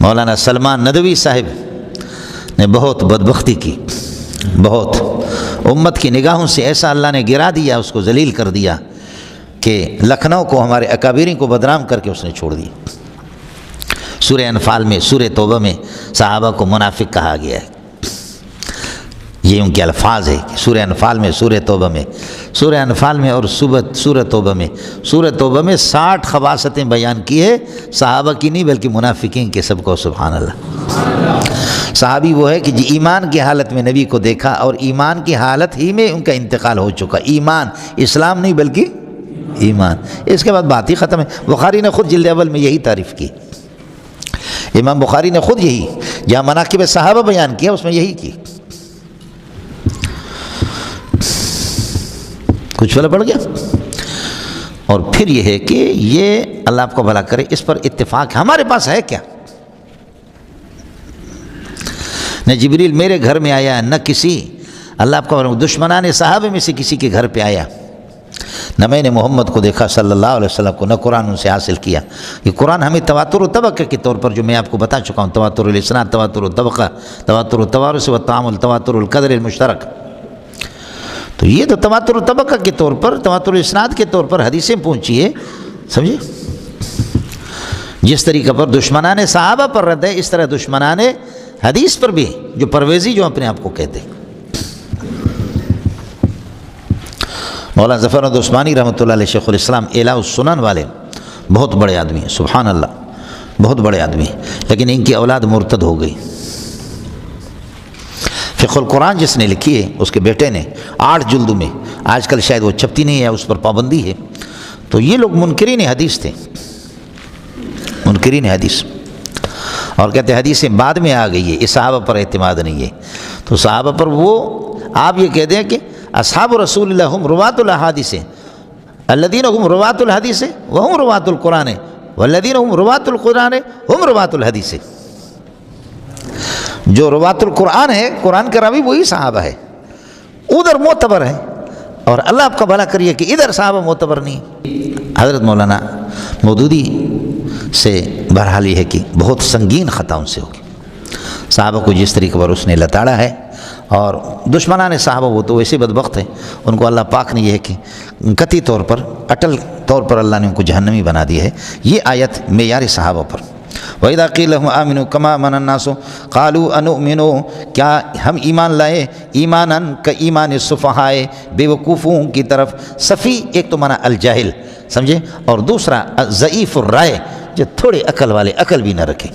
مولانا سلمان ندوی صاحب نے بہت بدبختی کی، بہت امت کی نگاہوں سے ایسا اللہ نے گرا دیا، اس کو ذلیل کر دیا کہ لکھنؤ کو ہمارے اکابرین کو بدنام کر کے اس نے چھوڑ دیا۔ سورہ انفال میں، سورہ توبہ میں صحابہ کو منافق کہا گیا ہے، یہ ان کے الفاظ ہے کہ سورہ انفال میں، سورہ توبہ میں، سورہ انفال میں اور سورہ توبہ میں، سورہ توبہ میں 60 خباثتیں بیان کی ہے، صحابہ کی نہیں بلکہ منافقین کے، سب کو سبحان اللہ۔ صحابی وہ ہے کہ جی ایمان کی حالت میں نبی کو دیکھا اور ایمان کی حالت ہی میں ان کا انتقال ہو چکا، ایمان، اسلام نہیں بلکہ ایمان، اس کے بعد بات ہی ختم ہے۔ بخاری نے خود جلد اول میں یہی تعریف کی، امام بخاری نے خود یہی، جہاں مناقب صحابہ بیان کیا اس میں یہی کی۔ کچھ والا پڑ گیا؟ اور پھر یہ ہے کہ یہ اللہ آپ کو بھلا کرے، اس پر اتفاق ہے۔ ہمارے پاس ہے کیا؟ نہ جبریل میرے گھر میں آیا، نہ کسی اللہ آپ کو دشمنان صحابہ میں سے کسی کے گھر پہ آیا، نہ میں نے محمد کو دیکھا صلی اللہ علیہ وسلم کو، نہ قرآن ان سے حاصل کیا۔ یہ قرآن ہمیں تواتر و طبقہ کے طور پر، جو میں آپ کو بتا چکا ہوں، تواتر الاسناد، تواتر الطبقہ، تواتر التوارث والتعامل، تواتر القدر المشترک، تو یہ تو تواتر الطبقہ کے طور پر، تواتر الاسناد کے طور پر حدیثیں پہنچی ہے، سمجھے؟ جس طریقے پر دشمنان صحابہ پر رد ہے، اس طرح دشمنان حدیث پر بھی، جو پرویزی جو اپنے آپ کو کہتے ہیں۔ مولانا ظفر احمد عثمانی رحمۃ اللہ علیہ شیخ الاسلام اعلاء السنن والے بہت بڑے آدمی ہیں، سبحان اللہ، بہت بڑے آدمی ہیں، لیکن ان کی اولاد مرتد ہو گئی۔ فقہ القرآن جس نے لکھی ہے، اس کے بیٹے نے 8 جلدوں میں، آج کل شاید وہ چھپتی نہیں ہے، اس پر پابندی ہے، تو یہ لوگ منکرین حدیث تھے، منکرین حدیث، اور کہتے ہیں حدیثیں بعد میں آ گئی ہے، اس صحابہ پر اعتماد نہیں ہے۔ تو صحابہ پر وہ آپ یہ کہہ دیں کہ اصحاب رسول اللہ ہم روات الاحادیث الذین ہم روات الحدیث وہم روات القرآن والذین ہم روات القرآن ہم روات الحدیث۔ جو روات القرآن ہے، قرآن کا راوی وہی صحابہ ہے، ادھر معتبر ہے، اور اللہ آپ کا بھلا کریے کہ ادھر صحابہ معتبر نہیں۔ حضرت مولانا مودودی سے بہرحال یہ ہے کہ بہت سنگین خطا ان سے ہوگی، صحابہ کو جس طریقے پر اس نے لتاڑا ہے، اور دشمنان صحابہ وہ تو ویسے بدبخت ہیں، ان کو اللہ پاک نے یہ ہے کہ قطعی طور پر، اٹل طور پر اللہ نے ان کو جہنمی بنا دیا ہے۔ یہ آیت معیار صحابہ پر۔ وَإِذَا قِيلَ لَهُمْ آمِنُوا كَمَا آمَنَ النَّاسُ قَالُوا أَنُؤْمِنُ، کیا ہم ایمان لائے ایماناً کا ایمان السفہاء، بے وقوفوں کی طرف۔ صفی ایک تو معنی الجاہل، سمجھے، اور دوسرا ضعیف الرائے، جو تھوڑے عقل والے، عقل بھی نہ رکھے۔